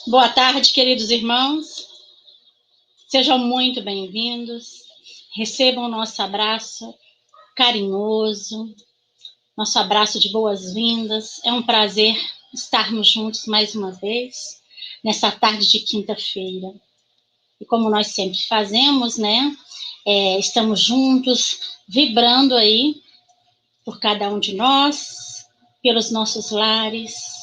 Boa tarde, queridos irmãos. Sejam muito bem-vindos. Recebam o nosso abraço carinhoso, nosso abraço de boas-vindas. É um prazer estarmos juntos mais uma vez, nessa tarde de quinta-feira. E como nós sempre fazemos, né? Estamos juntos, vibrando aí por cada um de nós, pelos nossos lares,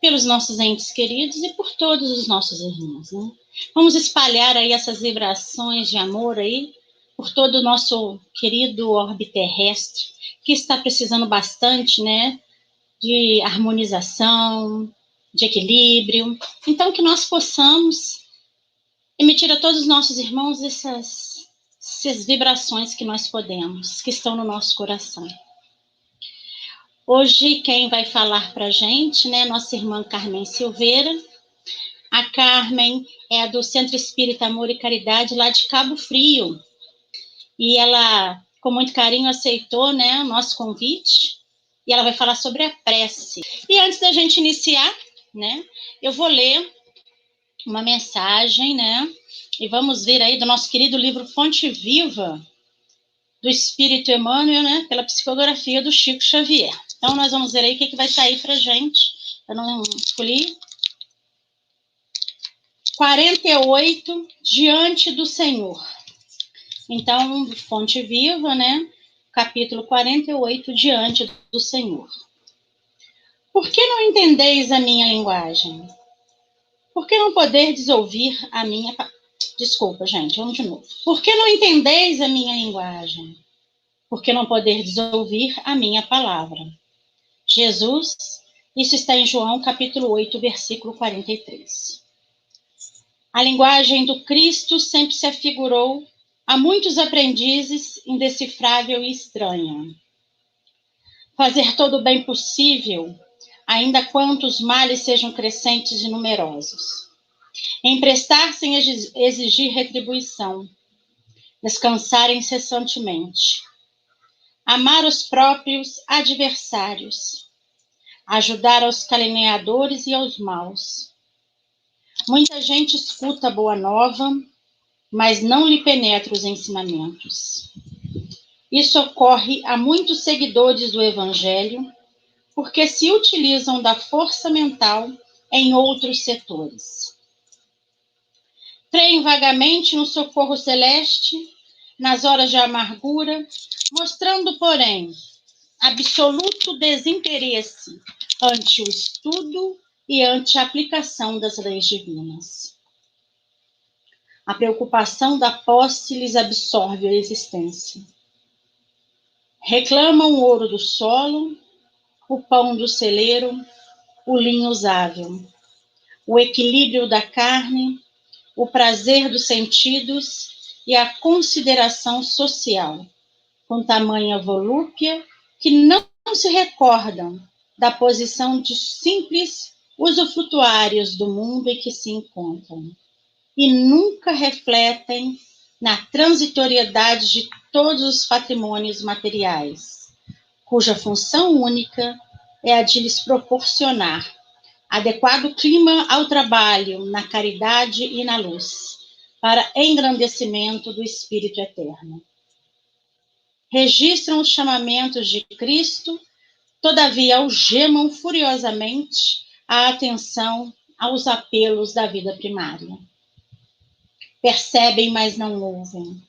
pelos nossos entes queridos e por todos os nossos irmãos, né? Vamos espalhar aí essas vibrações de amor aí por todo o nosso querido orbe terrestre, que está precisando bastante, né, de harmonização, de equilíbrio. Então, que nós possamos emitir a todos os nossos irmãos essas vibrações que nós podemos, que estão no nosso coração. Hoje quem vai falar para a gente, né, nossa irmã Carmen Silveira. A Carmen é do Centro Espírita Amor e Caridade, lá de Cabo Frio. E ela, com muito carinho, aceitou, né, o nosso convite. E ela vai falar sobre a prece. E antes da gente iniciar, né, eu vou ler uma mensagem, né, e vamos ver aí do nosso querido livro Fonte Viva, do Espírito Emmanuel, né, pela psicografia do Chico Xavier. Então, nós vamos ver aí o que vai sair para a gente. Eu não escolhi. 48, Diante do Senhor. Então, Fonte Viva, né, capítulo 48, Diante do Senhor. Por que não entendeis a minha linguagem? Por que não poderdes ouvir a minha... Desculpa, gente, vamos de novo. Por que não entendeis a minha linguagem? Por que não poderdes ouvir a minha palavra? Jesus, isso está em João, capítulo 8, versículo 43. A linguagem do Cristo sempre se afigurou a muitos aprendizes indecifrável e estranha. Fazer todo o bem possível, ainda quantos males sejam crescentes e numerosos. Emprestar sem exigir retribuição. Descansar incessantemente. Amar os próprios adversários. Ajudar aos caluniadores e aos maus. Muita gente escuta a boa nova, mas não lhe penetra os ensinamentos. Isso ocorre a muitos seguidores do Evangelho, porque se utilizam da força mental em outros setores. Creem vagamente no socorro celeste, nas horas de amargura, mostrando, porém, absoluto desinteresse ante o estudo e ante a aplicação das leis divinas. A preocupação da posse lhes absorve a existência. Reclamam o ouro do solo, o pão do celeiro, o linho usável, o equilíbrio da carne, o prazer dos sentidos e a consideração social, com tamanha volúpia que não se recordam da posição de simples usufrutuários do mundo em que se encontram, e nunca refletem na transitoriedade de todos os patrimônios materiais, cuja função única é a de lhes proporcionar adequado clima ao trabalho, na caridade e na luz, para engrandecimento do Espírito Eterno. Registram os chamamentos de Cristo, todavia algemam furiosamente a atenção aos apelos da vida primária. Percebem, mas não ouvem.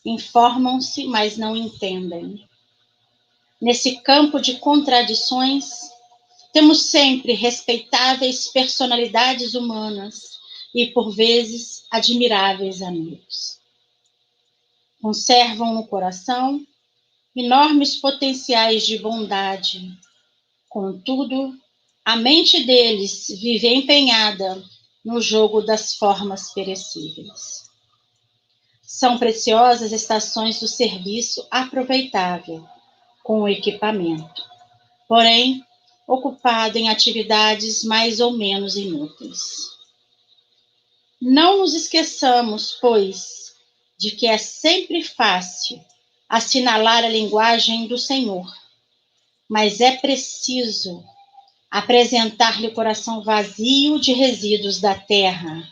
Informam-se, mas não entendem. Nesse campo de contradições, temos sempre respeitáveis personalidades humanas e, por vezes, admiráveis amigos. Conservam no coração enormes potenciais de bondade. Contudo, a mente deles vive empenhada no jogo das formas perecíveis. São preciosas estações do serviço aproveitável, com o equipamento, porém, ocupado em atividades mais ou menos inúteis. Não nos esqueçamos, pois, de que é sempre fácil assinalar a linguagem do Senhor, mas é preciso apresentar-lhe o coração vazio de resíduos da terra,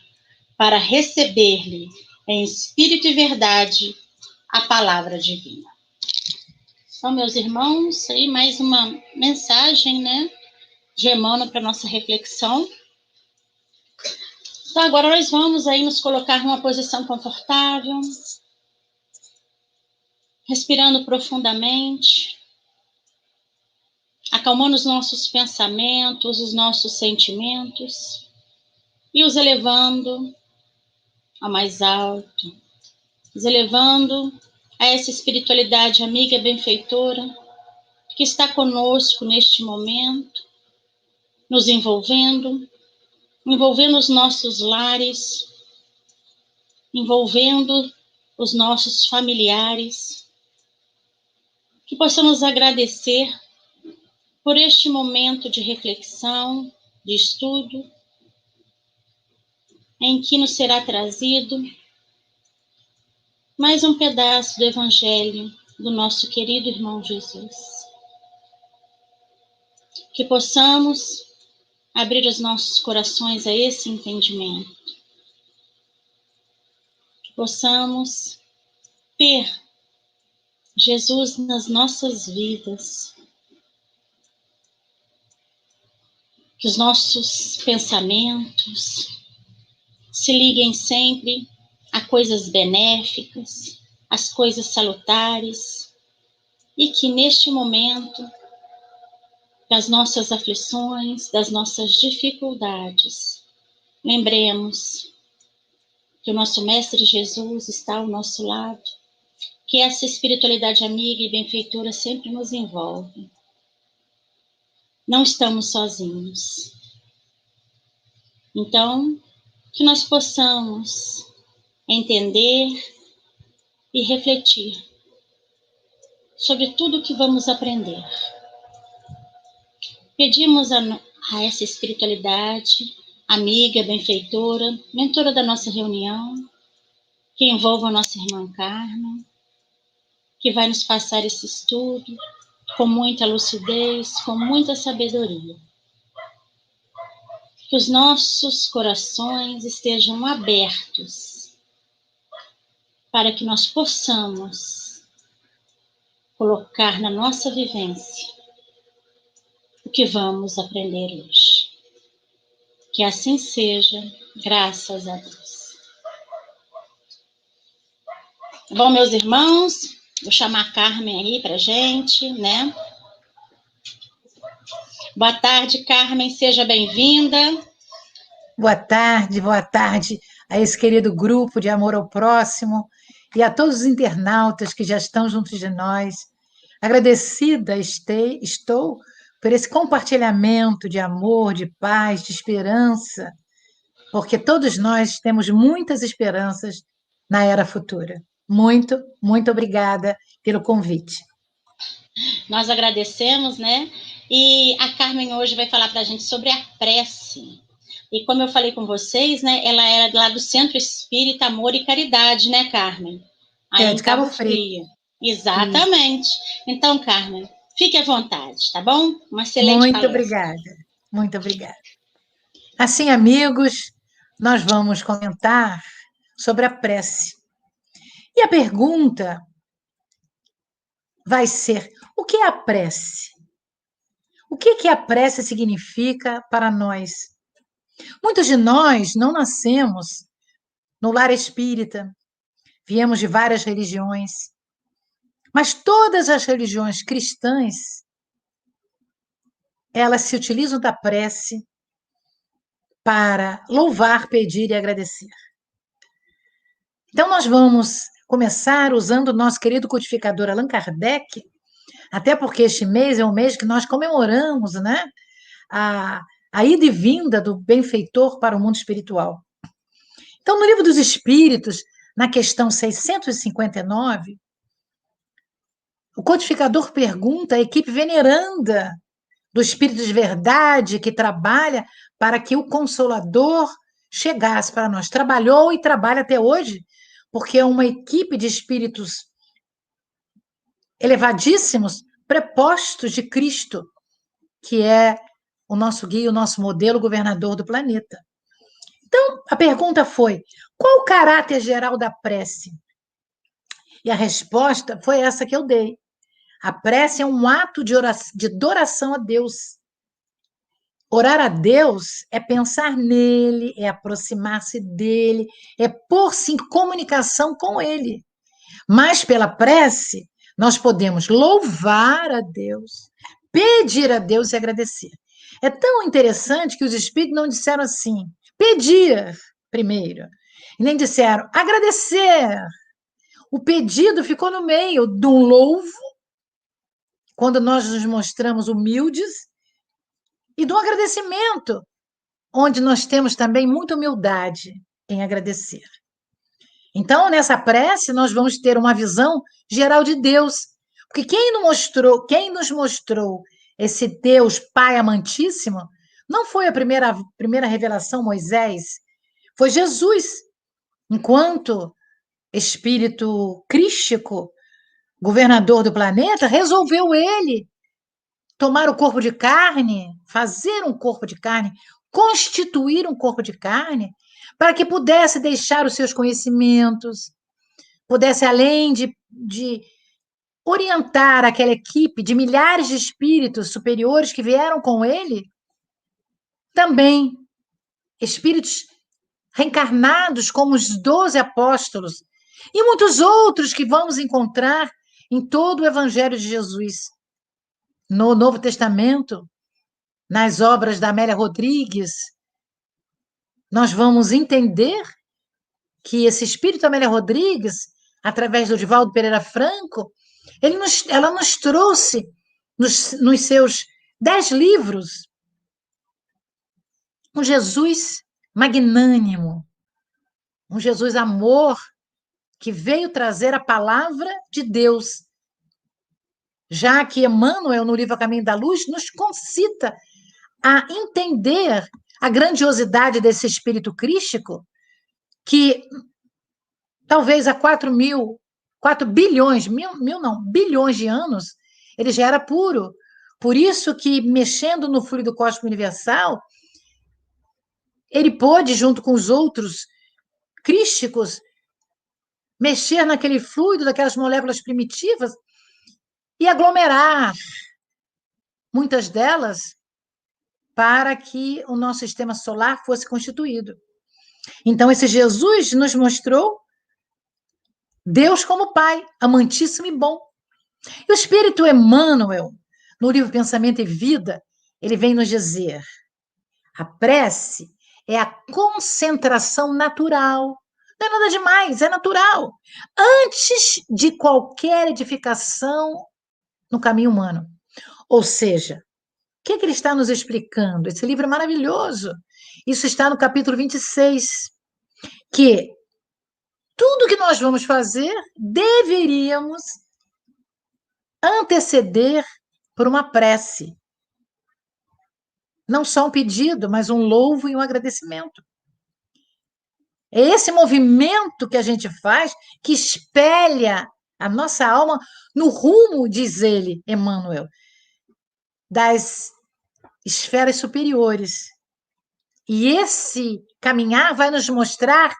para receber-lhe, em espírito e verdade, a palavra divina. Então, meus irmãos, aí mais uma mensagem, né, de Emmanuel para nossa reflexão. Então, agora nós vamos aí nos colocar numa posição confortável, respirando profundamente, acalmando os nossos pensamentos, os nossos sentimentos e os elevando ao mais alto, os elevando a essa espiritualidade amiga e benfeitora que está conosco neste momento, nos envolvendo os nossos lares, envolvendo os nossos familiares, que possamos agradecer por este momento de reflexão, de estudo, em que nos será trazido mais um pedaço do Evangelho do nosso querido irmão Jesus. Que possamos abrir os nossos corações a esse entendimento. Que possamos ter Jesus nas nossas vidas. Que os nossos pensamentos se liguem sempre a coisas benéficas, às coisas salutares, e que neste momento das nossas aflições, das nossas dificuldades, lembremos que o nosso Mestre Jesus está ao nosso lado, que essa espiritualidade amiga e benfeitora sempre nos envolve. Não estamos sozinhos. Então, que nós possamos entender e refletir sobre tudo o que vamos aprender. Pedimos a essa espiritualidade amiga, benfeitora, mentora da nossa reunião, que envolva a nossa irmã Carmen, que vai nos passar esse estudo com muita lucidez, com muita sabedoria. Que os nossos corações estejam abertos para que nós possamos colocar na nossa vivência o que vamos aprender hoje. Que assim seja, graças a Deus. Bom, meus irmãos, vou chamar a Carmen aí pra gente, né? Boa tarde, Carmen, seja bem-vinda. Boa tarde a esse querido grupo de amor ao próximo e a todos os internautas que já estão juntos de nós. Agradecida estou por esse compartilhamento de amor, de paz, de esperança, porque todos nós temos muitas esperanças na era futura. Muito, muito obrigada pelo convite. Nós agradecemos, né? E a Carmen hoje vai falar para a gente sobre a prece. E como eu falei com vocês, né? Ela era lá do Centro Espírita Amor e Caridade, né, Carmen? Aí De em Cabo Cabo Frio. Frio. Exatamente. Isso. Então, Carmen, fique à vontade, tá bom? Uma excelente Muito palestra. obrigada, muito obrigada. Assim, amigos, nós vamos comentar sobre a prece. E a pergunta vai ser: o que é a prece? O que a prece significa para nós? Muitos de nós não nascemos no lar espírita, viemos de várias religiões, mas todas as religiões cristãs, elas se utilizam da prece para louvar, pedir e agradecer. Então, nós vamos começar usando o nosso querido codificador Allan Kardec, até porque este mês é um mês que nós comemoramos, né, a ida e vinda do benfeitor para o mundo espiritual. Então, no Livro dos Espíritos, na questão 659, o codificador pergunta à equipe veneranda do Espírito de Verdade que trabalha para que o Consolador chegasse para nós. Trabalhou e trabalha até hoje, porque é uma equipe de espíritos elevadíssimos, prepostos de Cristo, que é o nosso guia, o nosso modelo governador do planeta. Então, a pergunta foi: qual o caráter geral da prece? E a resposta foi essa que eu dei. A prece é um ato de adoração a Deus. Orar a Deus é pensar nele, é aproximar-se dele, é pôr-se em comunicação com ele. Mas pela prece, nós podemos louvar a Deus, pedir a Deus e agradecer. É tão interessante que os espíritos não disseram assim, pedir primeiro, e nem disseram agradecer. O pedido ficou no meio do louvo, quando nós nos mostramos humildes, e do agradecimento, onde nós temos também muita humildade em agradecer. Então, nessa prece, nós vamos ter uma visão geral de Deus. Porque quem nos mostrou esse Deus Pai amantíssimo, não foi a primeira revelação, Moisés, foi Jesus, enquanto espírito crístico, governador do planeta, resolveu ele tomar o corpo de carne, fazer um corpo de carne, constituir um corpo de carne, para que pudesse deixar os seus conhecimentos, pudesse, além de orientar aquela equipe de milhares de espíritos superiores que vieram com ele, também espíritos reencarnados como os 12 apóstolos e muitos outros que vamos encontrar em todo o Evangelho de Jesus. No Novo Testamento, nas obras da Amélia Rodrigues, nós vamos entender que esse espírito Amélia Rodrigues, através do Divaldo Pereira Franco, ela nos trouxe nos seus 10 livros um Jesus magnânimo, um Jesus amor, que veio trazer a palavra de Deus. Já que Emmanuel, no livro A Caminho da Luz, nos concita a entender a grandiosidade desse espírito crístico, que talvez há 4 bilhões, bilhões de anos, ele já era puro. Por isso que, mexendo no fluido cósmico universal, ele pôde, junto com os outros crísticos, mexer naquele fluido, daquelas moléculas primitivas, e aglomerar muitas delas para que o nosso sistema solar fosse constituído. Então, esse Jesus nos mostrou Deus como Pai, amantíssimo e bom. E o Espírito Emmanuel, no livro Pensamento e Vida, ele vem nos dizer: a prece é a concentração natural. Não é nada demais, é natural. Antes de qualquer edificação no caminho humano. Ou seja, o que ele está nos explicando? Esse livro é maravilhoso. Isso está no capítulo 26, que tudo que nós vamos fazer deveríamos anteceder por uma prece. Não só um pedido, mas um louvo e um agradecimento. É esse movimento que a gente faz que espelha a nossa alma no rumo, diz ele, Emmanuel, das esferas superiores. E esse caminhar vai nos mostrar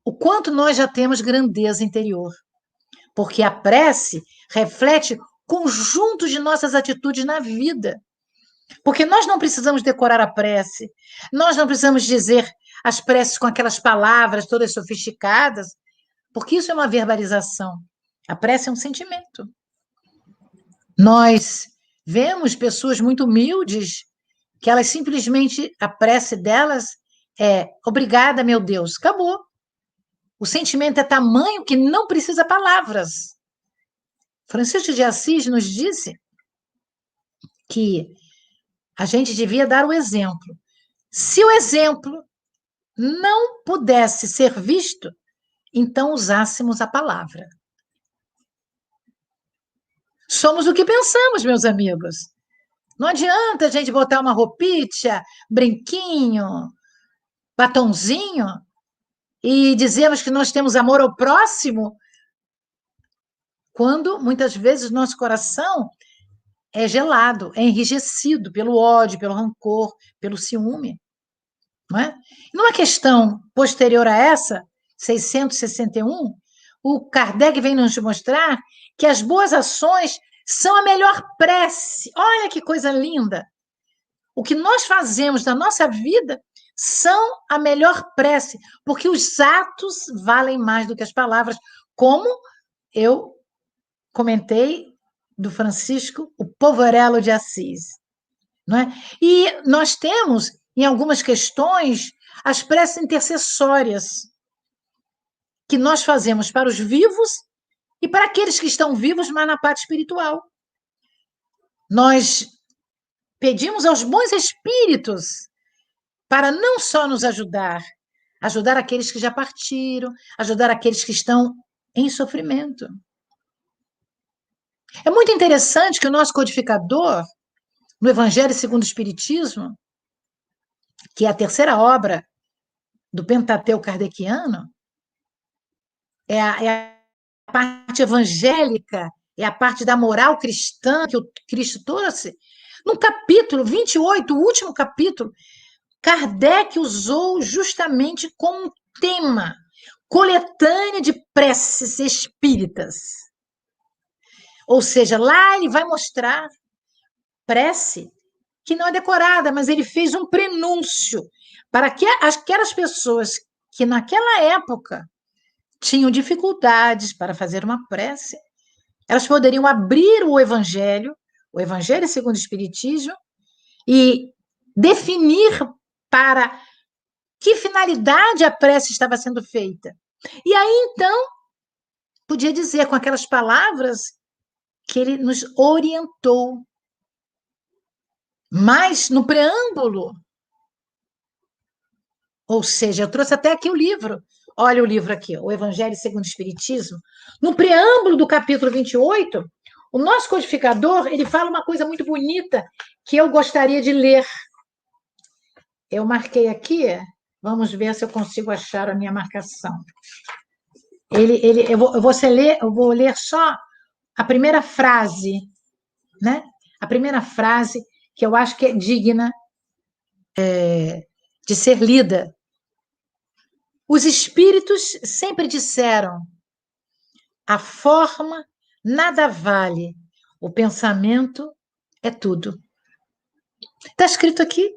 o quanto nós já temos grandeza interior. Porque a prece reflete conjunto de nossas atitudes na vida. Porque nós não precisamos decorar a prece, nós não precisamos dizer as preces com aquelas palavras todas sofisticadas, porque isso é uma verbalização. A prece é um sentimento. Nós vemos pessoas muito humildes, que elas simplesmente, a prece delas é obrigada, meu Deus, acabou. O sentimento é tamanho que não precisa palavras. Francisco de Assis nos disse que a gente devia dar o exemplo. Se o exemplo não pudesse ser visto, então usássemos a palavra. Somos o que pensamos, meus amigos. Não adianta a gente botar uma roupinha, brinquinho, batonzinho e dizermos que nós temos amor ao próximo, quando muitas vezes nosso coração é gelado, é enrijecido pelo ódio, pelo rancor, pelo ciúme. Não é? Numa questão posterior a essa, 661, o Kardec vem nos mostrar que as boas ações são a melhor prece. Olha que coisa linda! O que nós fazemos na nossa vida são a melhor prece, porque os atos valem mais do que as palavras, como eu comentei do Francisco, o Poverello de Assis. Não é? E nós temos, em algumas questões, as preces intercessórias, que nós fazemos para os vivos e para aqueles que estão vivos, mas na parte espiritual. Nós pedimos aos bons espíritos para não só nos ajudar, ajudar aqueles que já partiram, ajudar aqueles que estão em sofrimento. É muito interessante que o nosso codificador, no Evangelho segundo o Espiritismo, que é a terceira obra do Pentateuco kardeciano, é a parte evangélica, é a parte da moral cristã que o Cristo trouxe. No capítulo 28, o último capítulo, Kardec usou justamente como tema coletânea de preces espíritas. Ou seja, lá ele vai mostrar prece que não é decorada, mas ele fez um prenúncio para que aquelas pessoas que naquela época tinham dificuldades para fazer uma prece, elas poderiam abrir o Evangelho segundo o Espiritismo, e definir para que finalidade a prece estava sendo feita. E aí, então, podia dizer com aquelas palavras que ele nos orientou. Mas, no preâmbulo, ou seja, eu trouxe até aqui o livro. Olha o livro aqui, o Evangelho segundo o Espiritismo. No preâmbulo do capítulo 28, o nosso codificador, ele fala uma coisa muito bonita que eu gostaria de ler. Eu marquei aqui, vamos ver se eu consigo achar a minha marcação. Eu vou ler só a primeira frase, né? A primeira frase que eu acho que é digna de ser lida. Os espíritos sempre disseram: a forma nada vale, o pensamento é tudo. Está escrito aqui,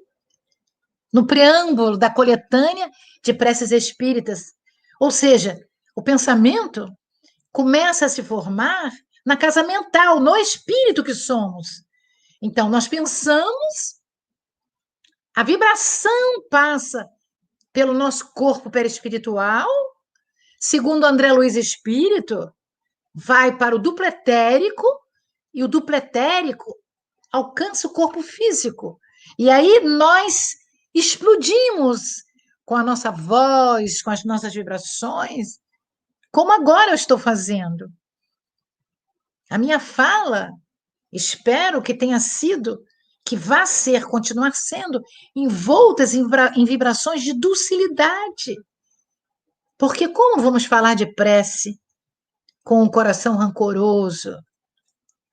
no preâmbulo da coletânea de preces espíritas. Ou seja, o pensamento começa a se formar na casa mental, no espírito que somos. Então, nós pensamos, a vibração passa pelo nosso corpo perispiritual, segundo André Luiz Espírito, vai para o duplo etérico, e o duplo etérico alcança o corpo físico. E aí nós explodimos com a nossa voz, com as nossas vibrações, como agora eu estou fazendo. A minha fala, espero que tenha sido, que vá ser, continuar sendo, envoltas em vibrações de docilidade. Porque como vamos falar de prece com o coração rancoroso,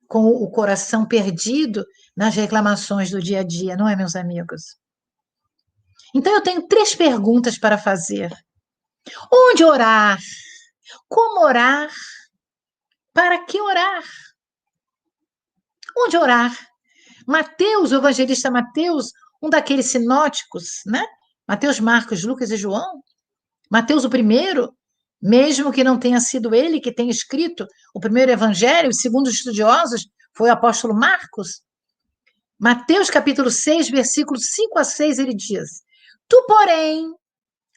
com o coração perdido nas reclamações do dia a dia, não é, meus amigos? Então, eu tenho 3 perguntas para fazer. Onde orar? Como orar? Para que orar? Onde orar? Mateus, o evangelista Mateus, um daqueles sinóticos, né? Mateus, Marcos, Lucas e João. Mateus, o primeiro, mesmo que não tenha sido ele que tenha escrito o primeiro evangelho, segundo os estudiosos, foi o apóstolo Marcos. Mateus, capítulo 6, versículos 5 a 6, ele diz: tu, porém,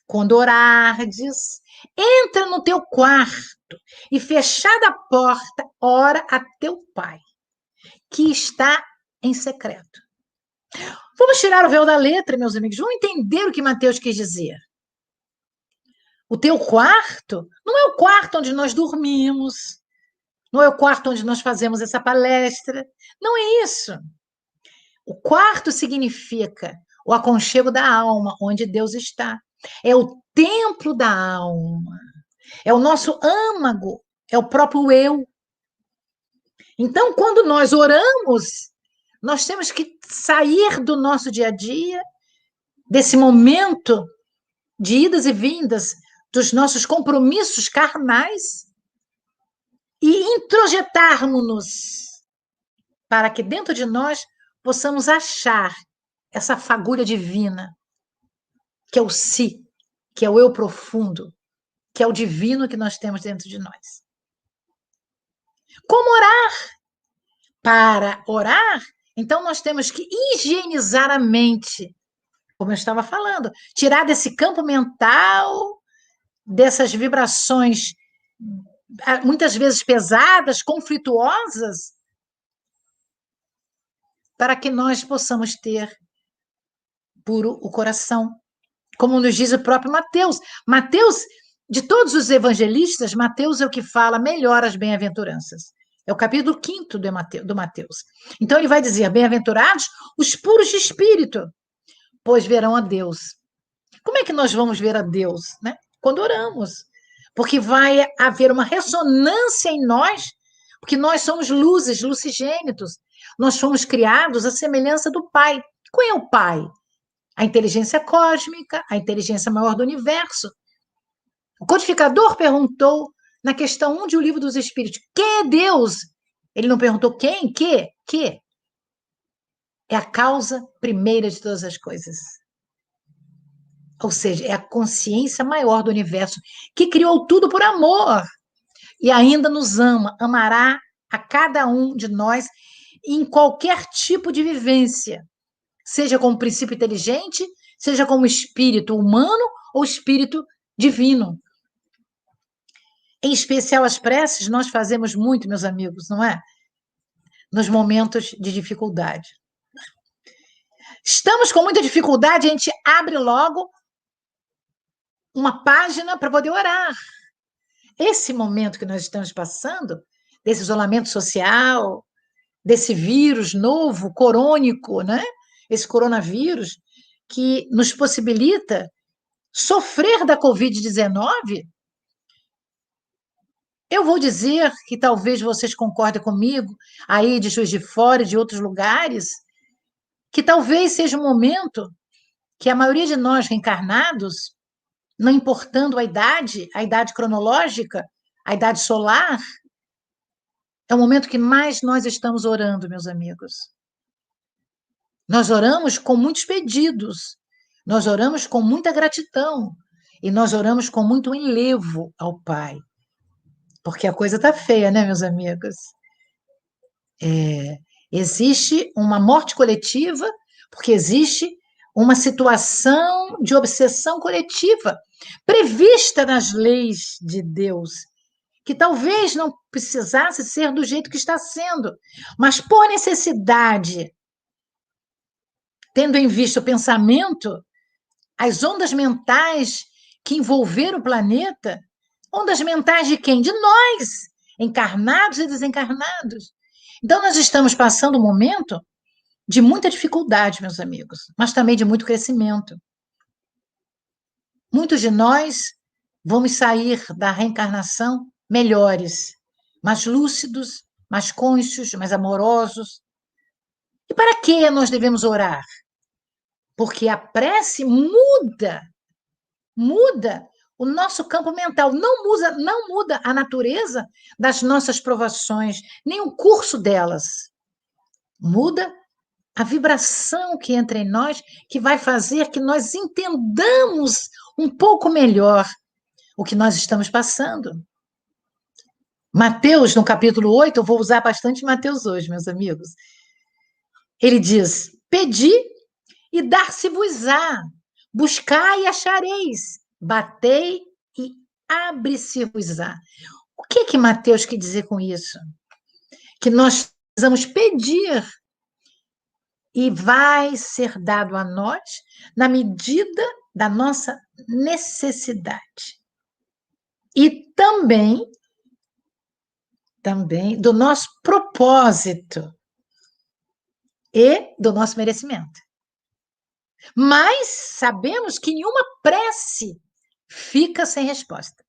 quando orardes, entra no teu quarto e, fechada a porta, ora a teu pai, que está em secreto. Vamos tirar o véu da letra, meus amigos. Vamos entender o que Mateus quis dizer. O teu quarto não é o quarto onde nós dormimos, não é o quarto onde nós fazemos essa palestra. Não é isso. O quarto significa o aconchego da alma, onde Deus está. É o templo da alma. É o nosso âmago, é o próprio eu. Então, quando nós oramos, Nós temos que sair do nosso dia a dia, desse momento de idas e vindas, dos nossos compromissos carnais, e introjetarmos-nos para que dentro de nós possamos achar essa fagulha divina, que é o si, que é o eu profundo, que é o divino que nós temos dentro de nós. Como orar? Para orar, então nós temos que higienizar a mente, como eu estava falando, tirar desse campo mental, dessas vibrações muitas vezes pesadas, conflituosas, para que nós possamos ter puro o coração, como nos diz o próprio Mateus. Mateus, de todos os evangelistas, Mateus é o que fala melhor as bem-aventuranças. É o capítulo 5 do Mateus. Então ele vai dizer: bem-aventurados os puros de espírito, pois verão a Deus. Como é que nós vamos ver a Deus? Né? Quando oramos. Porque vai haver uma ressonância em nós, porque nós somos luzes, lucigênitos. Nós fomos criados à semelhança do Pai. Qual é o Pai? A inteligência cósmica, a inteligência maior do universo. O codificador perguntou na questão 1 de O Livro dos Espíritos: que é Deus? Ele não perguntou quem, que. É a causa primeira de todas as coisas. Ou seja, é a consciência maior do universo, que criou tudo por amor e ainda nos ama, amará a cada um de nós em qualquer tipo de vivência, seja como princípio inteligente, seja como espírito humano ou espírito divino. Em especial as preces, nós fazemos muito, meus amigos, não é? Nos momentos de dificuldade. Estamos com muita dificuldade, a gente abre logo uma página para poder orar. Esse momento que nós estamos passando, desse isolamento social, desse vírus novo, corônico, né? Esse coronavírus, que nos possibilita sofrer da Covid-19, eu vou dizer que talvez vocês concordem comigo, aí de Juiz de Fora e de outros lugares, que talvez seja um momento que a maioria de nós reencarnados, não importando a idade cronológica, a idade solar, é o momento que mais nós estamos orando, meus amigos. Nós oramos com muitos pedidos, nós oramos com muita gratidão e nós oramos com muito enlevo ao Pai. Porque a coisa está feia, né, meus amigos? Existe uma morte coletiva, porque existe uma situação de obsessão coletiva prevista nas leis de Deus, que talvez não precisasse ser do jeito que está sendo, mas por necessidade, tendo em vista o pensamento, as ondas mentais que envolveram o planeta, ondas mentais de quem? De nós, encarnados e desencarnados. Então, nós estamos passando um momento de muita dificuldade, meus amigos, mas também de muito crescimento. Muitos de nós vamos sair da reencarnação melhores, mais lúcidos, mais cônscios, mais amorosos. E para que nós devemos orar? Porque a prece muda o nosso campo mental, não muda a natureza das nossas provações, nem o curso delas. Muda a vibração que entra em nós, que vai fazer que nós entendamos um pouco melhor o que nós estamos passando. Mateus, no capítulo 8, eu vou usar bastante Mateus hoje, meus amigos. Ele diz: pedi e dar-se-vos-á, buscai e achareis, batei e abre-se-vos-á. O que Mateus quer dizer com isso? Que nós precisamos pedir e vai ser dado a nós na medida da nossa necessidade. E também do nosso propósito e do nosso merecimento. Mas sabemos que nenhuma prece fica sem resposta.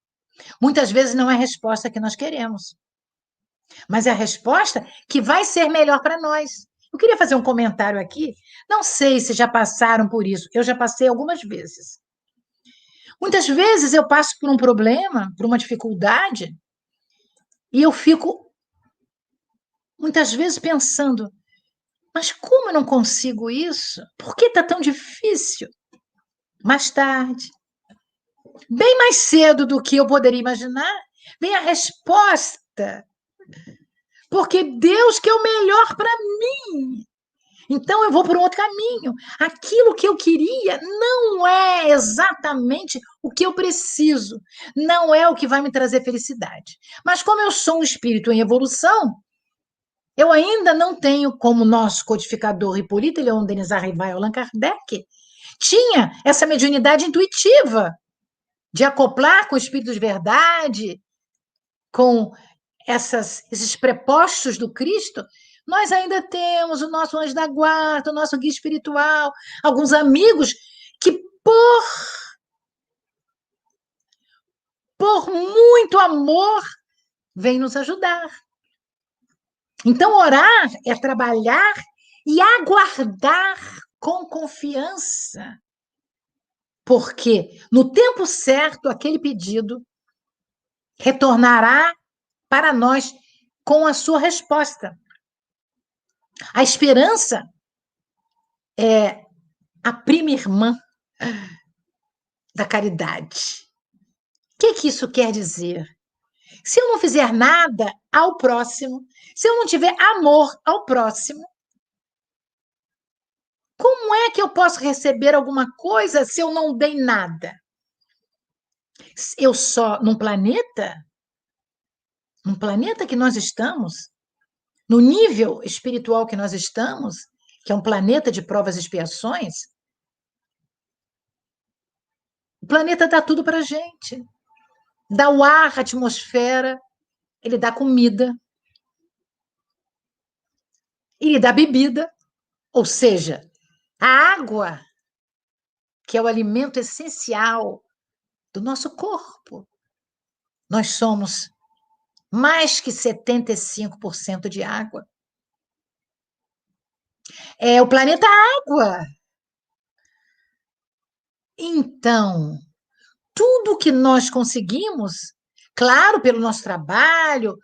Muitas vezes não é a resposta que nós queremos, mas é a resposta que vai ser melhor para nós. O Eu queria fazer um comentário aqui. Não sei se já passaram por isso. Eu já passei algumas vezes. Muitas vezes eu passo por um problema, por uma dificuldade, e eu fico, muitas vezes, pensando: mas como eu não consigo isso? Por que está tão difícil? Mais tarde, bem mais cedo do que eu poderia imaginar, vem a resposta. Porque Deus quer o melhor para mim. Então eu vou por um outro caminho. Aquilo que eu queria não é exatamente o que eu preciso, não é o que vai me trazer felicidade. Mas como eu sou um espírito em evolução, eu ainda não tenho, como nosso codificador Hipólito Leon Denis Arrivai Allan Kardec, tinha essa mediunidade intuitiva de acoplar com o espírito de verdade, com esses prepostos do Cristo. Nós ainda temos o nosso anjo da guarda, o nosso guia espiritual, alguns amigos que, por muito amor, vêm nos ajudar. Então, orar é trabalhar e aguardar com confiança, porque no tempo certo, aquele pedido retornará para nós com a sua resposta. A esperança é a prima irmã da caridade. O que isso quer dizer? Se eu não fizer nada ao próximo, se eu não tiver amor ao próximo, como é que eu posso receber alguma coisa se eu não dei nada? Eu só, num planeta que nós estamos, no nível espiritual que nós estamos, que é um planeta de provas e expiações, o planeta dá tudo para a gente. Dá o ar, a atmosfera, ele dá comida, ele dá bebida, ou seja, a água, que é o alimento essencial do nosso corpo. Nós somos mais que 75% de água. É o planeta Água. Então, tudo que nós conseguimos, claro, pelo nosso trabalho,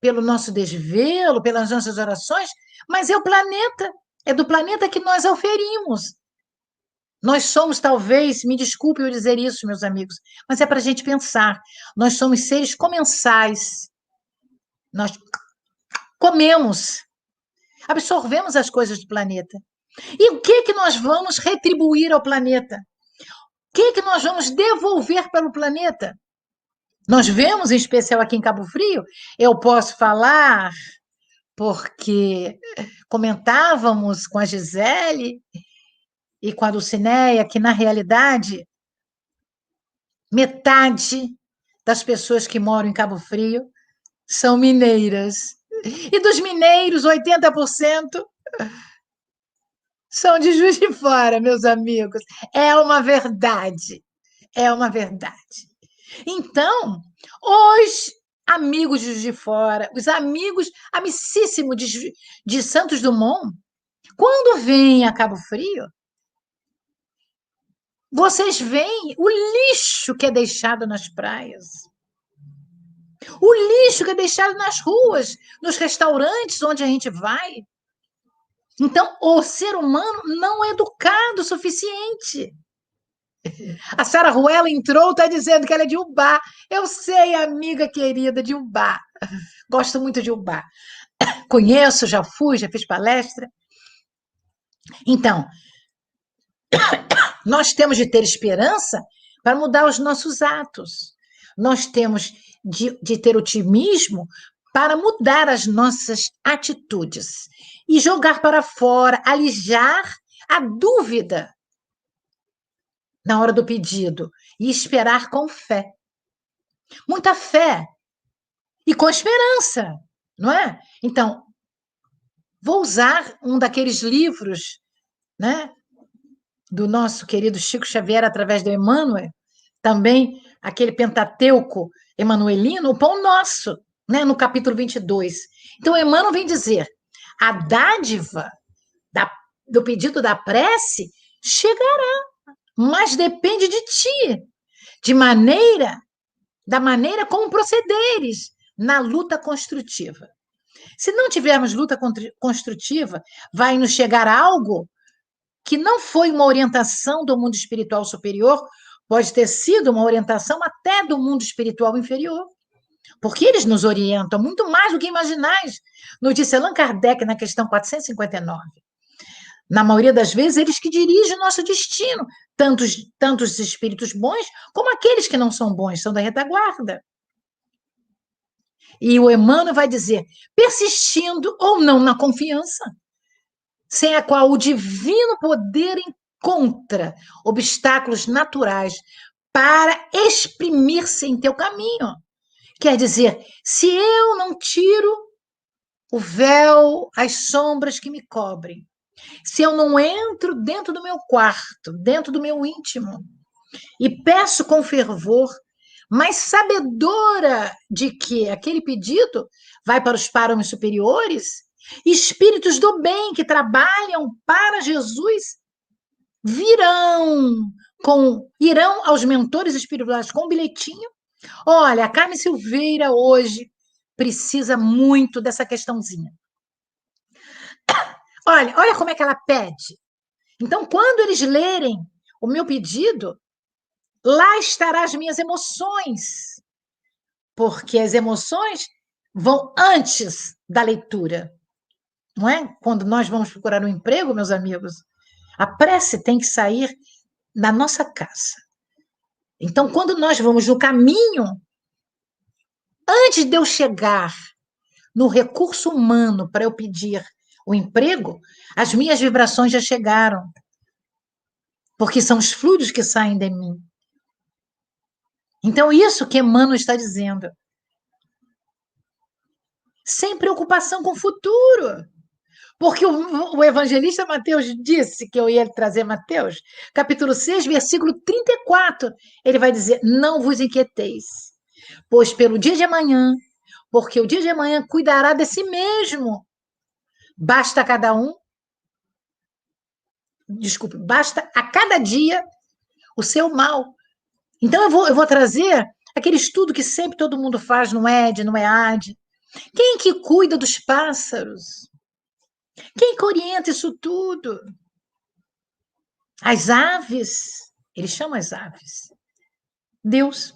pelo nosso desvelo, pelas nossas orações, mas é o planeta, é do planeta que nós oferimos. Nós somos, talvez, me desculpe eu dizer isso, meus amigos, mas é para a gente pensar. Nós somos seres comensais. Nós comemos, absorvemos as coisas do planeta. E o que nós vamos retribuir ao planeta? O que nós vamos devolver para o planeta? Nós vemos, em especial aqui em Cabo Frio, eu posso falar porque comentávamos com a Gisele e com a Dulcineia que, na realidade, metade das pessoas que moram em Cabo Frio são mineiras. E dos mineiros, 80% são de Juiz de Fora, meus amigos. É uma verdade. É uma verdade. Então, os amigos de Juiz de Fora, os amigos amicíssimos de Santos Dumont, quando vêm a Cabo Frio, vocês veem o lixo que é deixado nas praias, o lixo que é deixado nas ruas, nos restaurantes onde a gente vai. Então, o ser humano não é educado o suficiente. A Sara Ruela entrou, está dizendo que ela é de Ubá. Eu sei, amiga querida de Ubá. Gosto muito de Ubá. Conheço, já fui, já fiz palestra. Então, nós temos de ter esperança para mudar os nossos atos. Nós temos de ter otimismo para mudar as nossas atitudes e jogar para fora, alijar a dúvida na hora do pedido e esperar com fé. Muita fé e com esperança, não é? Então, vou usar um daqueles livros, né, do nosso querido Chico Xavier através do Emmanuel, também aquele Pentateuco emanuelino, o Pão Nosso, né, no capítulo 22. Então, Emmanuel vem dizer: a dádiva do pedido da prece chegará, mas depende de ti, da maneira como procederes na luta construtiva. Se não tivermos luta construtiva, vai nos chegar algo que não foi uma orientação do mundo espiritual superior, pode ter sido uma orientação até do mundo espiritual inferior, porque eles nos orientam muito mais do que imaginais. Nos disse Allan Kardec na questão 459. Na maioria das vezes, eles que dirigem o nosso destino, tanto os espíritos bons como aqueles que não são bons, são da retaguarda. E o Emmanuel vai dizer, persistindo ou não na confiança, sem a qual o divino poder encontra obstáculos naturais para exprimir-se em teu caminho. Quer dizer, se eu não tiro o véu, as sombras que me cobrem, se eu não entro dentro do meu quarto, dentro do meu íntimo, e peço com fervor, mas sabedora de que aquele pedido vai para os páramos superiores, espíritos do bem que trabalham para Jesus irão aos mentores espirituais com um bilhetinho. Olha, a Carmen Silveira hoje precisa muito dessa questãozinha. Olha como é que ela pede. Então, quando eles lerem o meu pedido, lá estarão as minhas emoções, porque as emoções vão antes da leitura, não é? Quando nós vamos procurar um emprego, meus amigos, a prece tem que sair da nossa casa. Então, quando nós vamos no caminho, antes de eu chegar no recurso humano para eu pedir o emprego, as minhas vibrações já chegaram, porque são os fluidos que saem de mim. Então, isso que Emmanuel está dizendo. Sem preocupação com o futuro. Porque o evangelista Mateus disse que eu ia trazer Mateus, capítulo 6, versículo 34. Ele vai dizer, não vos inquieteis, pois pelo dia de amanhã, porque o dia de amanhã cuidará de si mesmo. Basta a cada dia o seu mal. Então eu vou trazer aquele estudo que sempre todo mundo faz no ED, no EAD. Quem que cuida dos pássaros? Quem que orienta isso tudo? As aves, eles chamam as aves. Deus.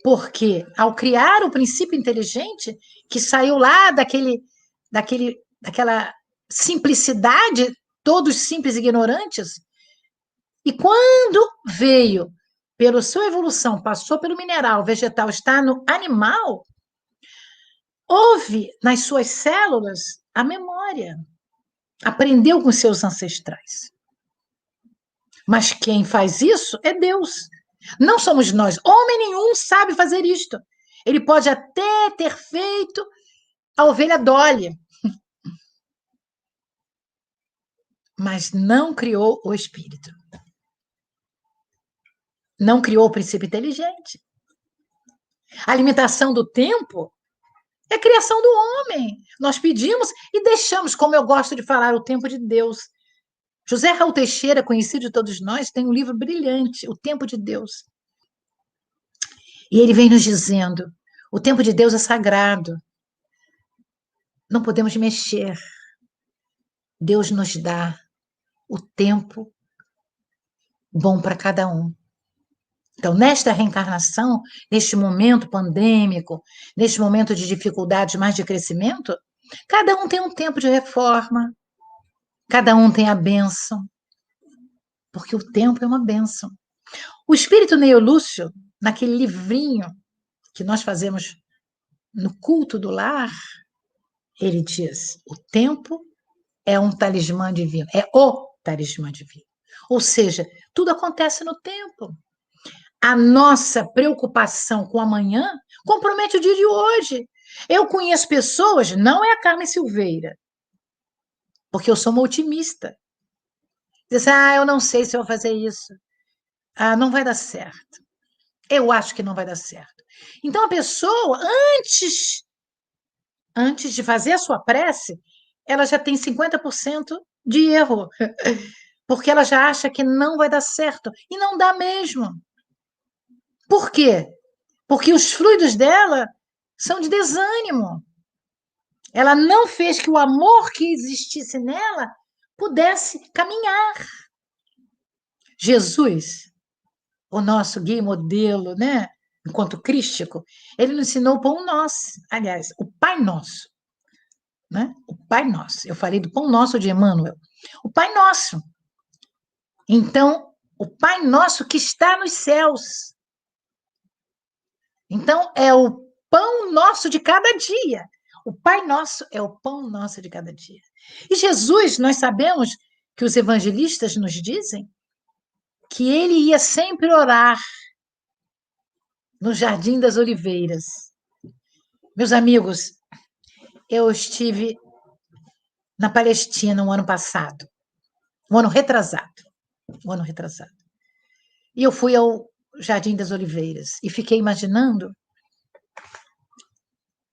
Porque ao criar o princípio inteligente, que saiu lá daquela simplicidade, todos simples e ignorantes, e quando veio, pela sua evolução, passou pelo mineral, vegetal, está no animal, houve nas suas células a memória. Aprendeu com seus ancestrais. Mas quem faz isso é Deus. Não somos nós. Homem nenhum sabe fazer isto. Ele pode até ter feito a ovelha Dolly, mas não criou o espírito. Não criou o princípio inteligente. A limitação do tempo é a criação do homem. Nós pedimos e deixamos, como eu gosto de falar, o tempo de Deus. José Raul Teixeira, conhecido de todos nós, tem um livro brilhante, O Tempo de Deus. E ele vem nos dizendo, o tempo de Deus é sagrado. Não podemos mexer. Deus nos dá o tempo bom para cada um. Então, nesta reencarnação, neste momento pandêmico, neste momento de dificuldades, mais de crescimento, cada um tem um tempo de reforma, cada um tem a bênção, porque o tempo é uma bênção. O espírito Neo Lúcio, naquele livrinho que nós fazemos no culto do lar, ele diz, o tempo é um talismã divino, é o talismã divino. Ou seja, tudo acontece no tempo. A nossa preocupação com amanhã compromete o dia de hoje. Eu conheço pessoas, não é a Carmen Silveira, porque eu sou uma otimista. Diz, eu não sei se eu vou fazer isso. Não vai dar certo. Eu acho que não vai dar certo. Então, a pessoa, antes de fazer a sua prece, ela já tem 50% de erro, porque ela já acha que não vai dar certo, e não dá mesmo. Por quê? Porque os fluidos dela são de desânimo. Ela não fez que o amor que existisse nela pudesse caminhar. Jesus, o nosso guia e modelo, né? Enquanto crístico, ele nos ensinou o pão nosso. Aliás, o Pai Nosso. Né? O Pai Nosso. Eu falei do pão nosso de Emmanuel. O Pai Nosso. Então, o Pai Nosso que está nos céus. Então, é o pão nosso de cada dia. O Pai Nosso é o pão nosso de cada dia. E Jesus, nós sabemos que os evangelistas nos dizem que ele ia sempre orar no Jardim das Oliveiras. Meus amigos, eu estive na Palestina no ano passado, um ano retrasado. E eu fui ao Jardim das Oliveiras e fiquei imaginando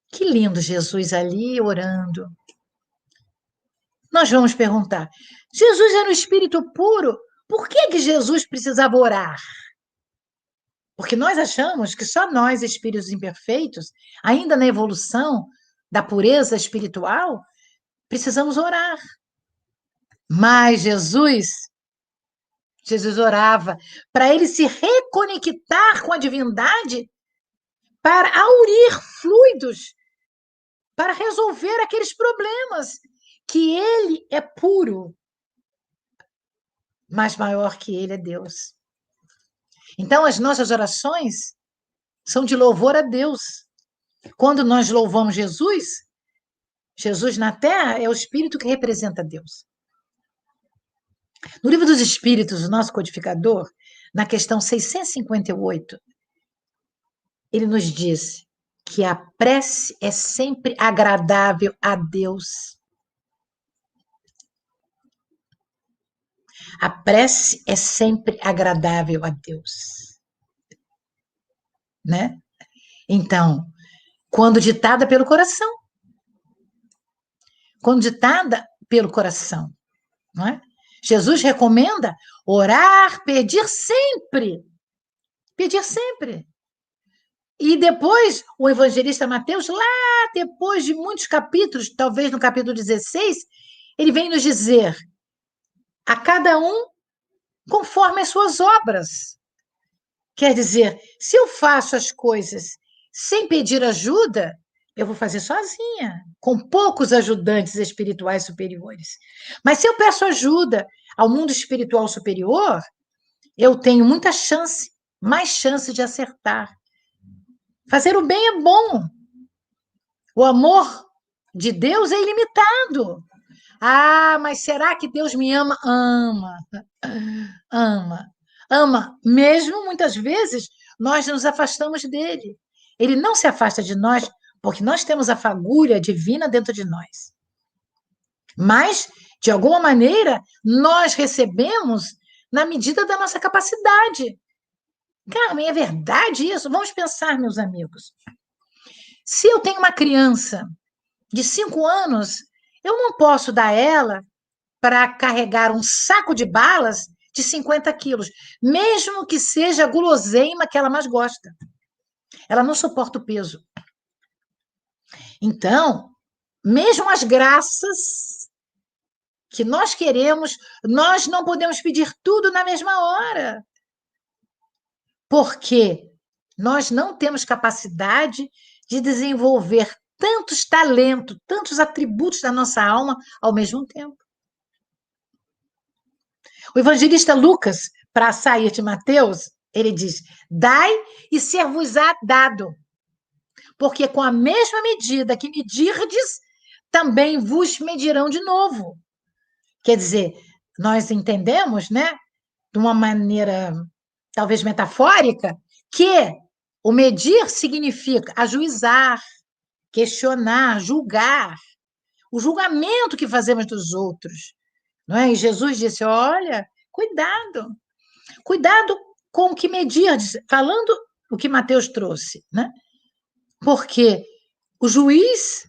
que lindo Jesus ali orando. Nós vamos perguntar: Jesus era um espírito puro, por que Jesus precisava orar? Porque nós achamos que só nós, espíritos imperfeitos, ainda na evolução da pureza espiritual, precisamos orar. Mas Jesus orava para ele se reconectar com a divindade, para aurir fluidos, para resolver aqueles problemas, que ele é puro, mas maior que ele é Deus. Então, as nossas orações são de louvor a Deus. Quando nós louvamos Jesus, Jesus na Terra é o Espírito que representa Deus. No Livro dos Espíritos, o nosso codificador, na questão 658, ele nos diz que a prece é sempre agradável a Deus. A prece é sempre agradável a Deus. Né? Então, quando ditada pelo coração. Quando ditada pelo coração. Não é? Jesus recomenda orar, pedir sempre. Pedir sempre. E depois, o evangelista Mateus, lá depois de muitos capítulos, talvez no capítulo 16, ele vem nos dizer: a cada um conforme as suas obras. Quer dizer, se eu faço as coisas sem pedir ajuda, eu vou fazer sozinha, com poucos ajudantes espirituais superiores. Mas se eu peço ajuda ao mundo espiritual superior, eu tenho muita chance, mais chance de acertar. Fazer o bem é bom. O amor de Deus é ilimitado. Ah, mas será que Deus me ama? Ama. Ama. Ama. Mesmo muitas vezes nós nos afastamos dele. Ele não se afasta de nós porque nós temos a fagulha divina dentro de nós. Mas, de alguma maneira, nós recebemos na medida da nossa capacidade. Carmen, é verdade isso? Vamos pensar, meus amigos. Se eu tenho uma criança de 5 anos, eu não posso dar ela para carregar um saco de balas de 50 quilos, mesmo que seja a guloseima que ela mais gosta. Ela não suporta o peso. Então, mesmo as graças que nós queremos, nós não podemos pedir tudo na mesma hora. Porque nós não temos capacidade de desenvolver tantos talentos, tantos atributos da nossa alma ao mesmo tempo. O evangelista Lucas, para sair de Mateus, ele diz: dai e ser-vos-á dado, porque com a mesma medida que medirdes, também vos medirão de novo. Quer dizer, nós entendemos, né, de uma maneira talvez metafórica, que o medir significa ajuizar, questionar, julgar, o julgamento que fazemos dos outros. Não é? E Jesus disse: olha, cuidado com o que medir, falando o que Mateus trouxe, né? Porque o juiz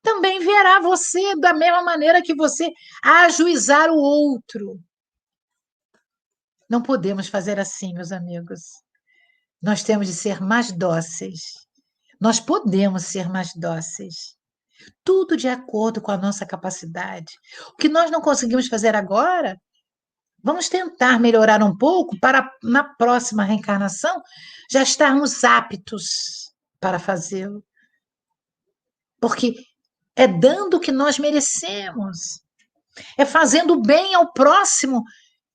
também verá você da mesma maneira que você ajuizar o outro. Não podemos fazer assim, meus amigos. Nós temos de ser mais dóceis. Nós podemos ser mais dóceis. Tudo de acordo com a nossa capacidade. O que nós não conseguimos fazer agora, vamos tentar melhorar um pouco para, na próxima reencarnação, já estarmos aptos para fazê-lo. Porque é dando o que nós merecemos. É fazendo bem ao próximo,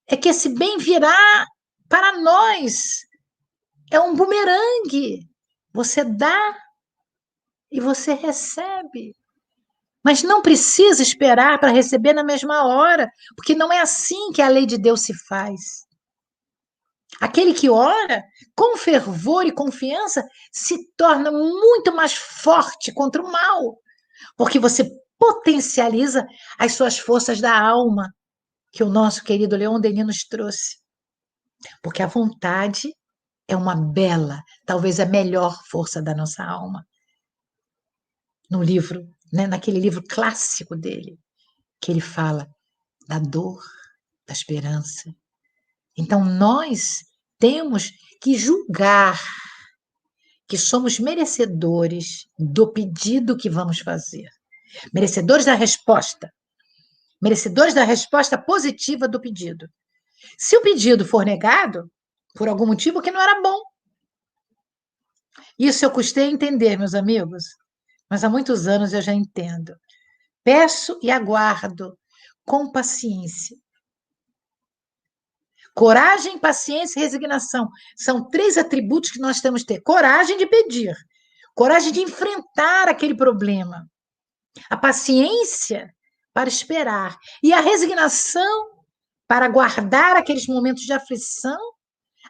é que esse bem virá para nós. É um bumerangue. Você dá e você recebe. Mas não precisa esperar para receber na mesma hora, porque não é assim que a lei de Deus se faz. Aquele que ora com fervor e confiança se torna muito mais forte contra o mal, porque você potencializa as suas forças da alma, que o nosso querido Leon Denis nos trouxe. Porque a vontade é uma bela, talvez a melhor força da nossa alma. No livro, né, naquele livro clássico dele, que ele fala da dor, da esperança. Então, nós temos que julgar que somos merecedores do pedido que vamos fazer, merecedores da resposta positiva do pedido. Se o pedido for negado, por algum motivo que não era bom. Isso eu custei a entender, meus amigos, mas há muitos anos eu já entendo. Peço e aguardo com paciência. Coragem, paciência e resignação são 3 atributos que nós temos que ter. Coragem de pedir, coragem de enfrentar aquele problema, a paciência para esperar e a resignação para guardar aqueles momentos de aflição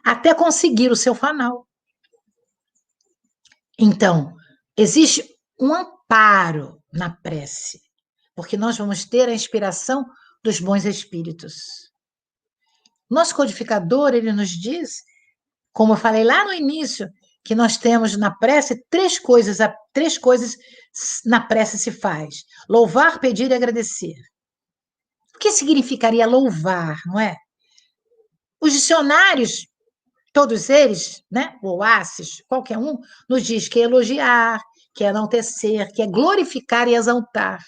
até conseguir o seu final. Então, existe um amparo na prece, porque nós vamos ter a inspiração dos bons espíritos. Nosso codificador, ele nos diz, como eu falei lá no início, que nós temos na prece 3 coisas na prece se faz: louvar, pedir e agradecer. O que significaria louvar, não é? Os dicionários, todos eles, né, o Oasis, qualquer um, nos diz que é elogiar, que é enaltecer, que é glorificar e exaltar.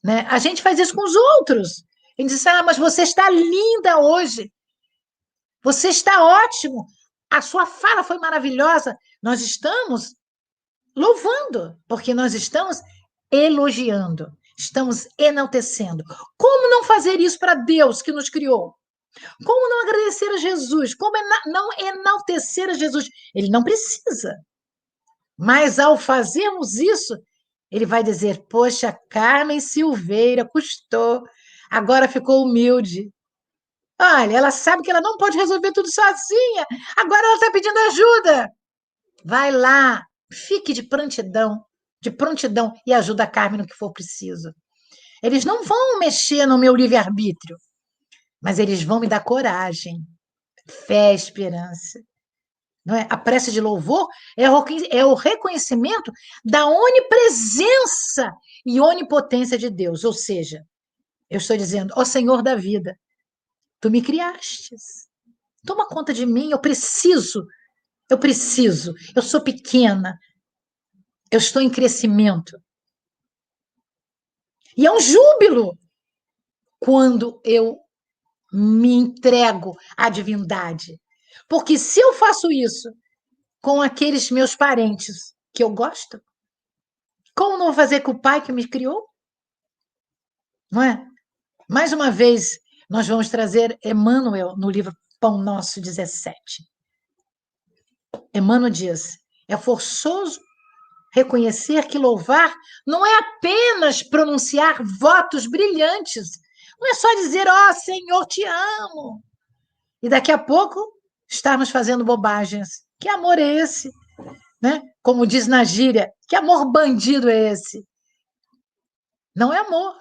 Né? A gente faz isso com os outros. A gente diz, mas você está linda hoje. Você está ótimo. A sua fala foi maravilhosa. Nós estamos louvando, porque nós estamos elogiando, estamos enaltecendo. Como não fazer isso para Deus que nos criou? Como não agradecer a Jesus? Como não enaltecer a Jesus? Ele não precisa. Mas ao fazermos isso, ele vai dizer: poxa, Carmen Silveira custou, agora ficou humilde. Olha, ela sabe que ela não pode resolver tudo sozinha, agora ela está pedindo ajuda. Vai lá, fique de prontidão e ajuda a Carmen no que for preciso. Eles não vão mexer no meu livre-arbítrio, mas eles vão me dar coragem, fé, esperança. Não é? A prece de louvor é o reconhecimento da onipresença e onipotência de Deus. Ou seja, eu estou dizendo, ó Senhor da vida, tu me criastes. Toma conta de mim, eu preciso, eu sou pequena, eu estou em crescimento. E é um júbilo quando eu me entrego à divindade. Porque se eu faço isso com aqueles meus parentes que eu gosto, como não vou fazer com o pai que me criou? Não é? Mais uma vez, nós vamos trazer Emmanuel no livro Pão Nosso 17. Emmanuel diz: é forçoso reconhecer que louvar não é apenas pronunciar votos brilhantes, não é só dizer, ó Senhor, te amo. E daqui a pouco estarmos fazendo bobagens. Que amor é esse? Né? Como diz na gíria, que amor bandido é esse? Não é amor.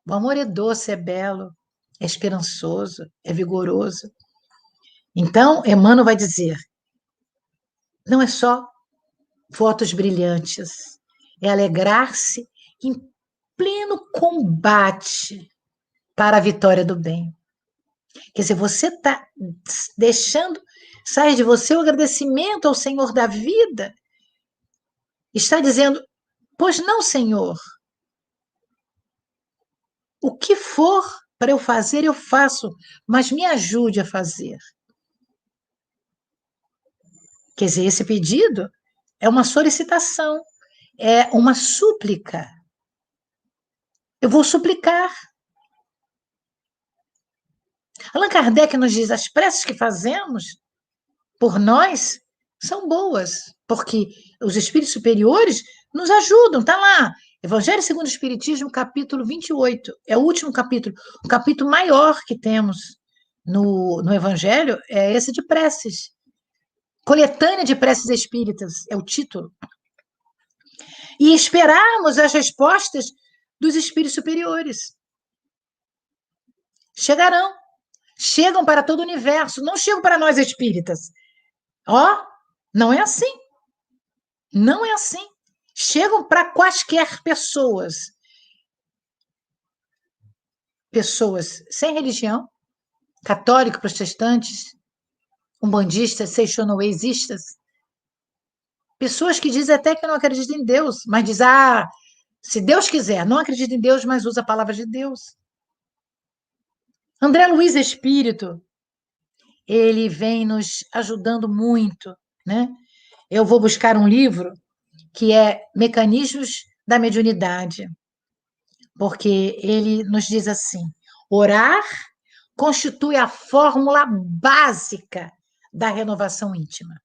O amor é doce, é belo, é esperançoso, é vigoroso. Então, Emmanuel vai dizer, não é só votos brilhantes, é alegrar-se em pleno combate para a vitória do bem. Quer dizer, você está deixando sair de você o agradecimento ao Senhor da vida. Está dizendo, pois não, Senhor. O que for para eu fazer, eu faço, mas me ajude a fazer. Quer dizer, esse pedido é uma solicitação, é uma súplica. Eu vou suplicar. Allan Kardec nos diz, as preces que fazemos por nós são boas, porque os espíritos superiores nos ajudam, está lá. Evangelho segundo o Espiritismo, capítulo 28, é o último capítulo, o capítulo maior que temos no Evangelho é esse de preces. Coletânea de preces espíritas, é o título. E esperarmos as respostas dos espíritos superiores. Chegarão. Chegam para todo o universo, não chegam para nós espíritas. Ó, não é assim. Não é assim. Chegam para quaisquer pessoas. Pessoas sem religião, católicos, protestantes, umbandistas, seixonoesistas. Pessoas que dizem até que não acreditam em Deus, mas dizem, se Deus quiser, não acredita em Deus, mas usa a palavra de Deus. André Luiz Espírito, ele vem nos ajudando muito, né? Eu vou buscar um livro que é Mecanismos da Mediunidade, porque ele nos diz assim, orar constitui a fórmula básica da renovação íntima,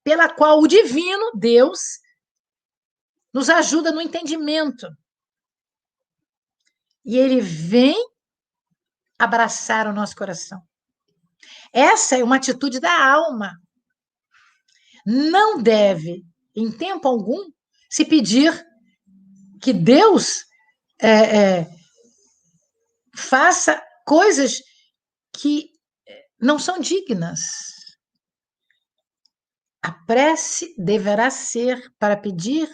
pela qual o divino, Deus, nos ajuda no entendimento. E ele vem abraçar o nosso coração. Essa é uma atitude da alma. Não deve, em tempo algum, se pedir que Deus faça coisas que não são dignas. A prece deverá ser para pedir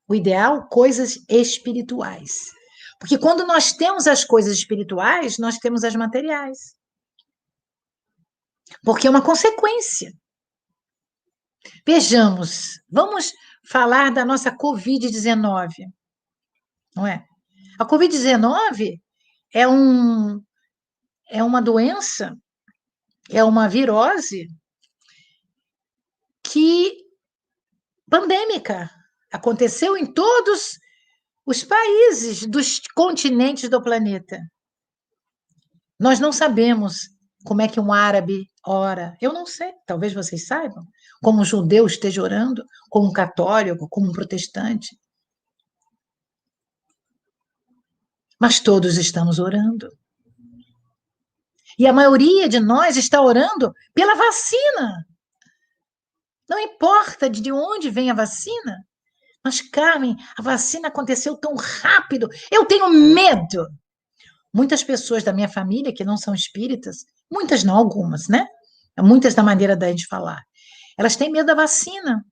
o ideal, coisas espirituais. Porque quando nós temos as coisas espirituais, nós temos as materiais. Porque é uma consequência. Vejamos, vamos falar da nossa Covid-19, não é? A Covid-19 é uma doença, é uma virose pandêmica. Aconteceu em todos os países dos continentes do planeta. Nós não sabemos como é que um árabe ora. Eu não sei, talvez vocês saibam. Como um judeu esteja orando, como um católico, como um protestante. Mas todos estamos orando. E a maioria de nós está orando pela vacina. Não importa de onde vem a vacina. Mas, Carmen, a vacina aconteceu tão rápido. Eu tenho medo. Muitas pessoas da minha família que não são espíritas, muitas não, algumas, né? Muitas da maneira da gente falar. Elas têm medo da vacina.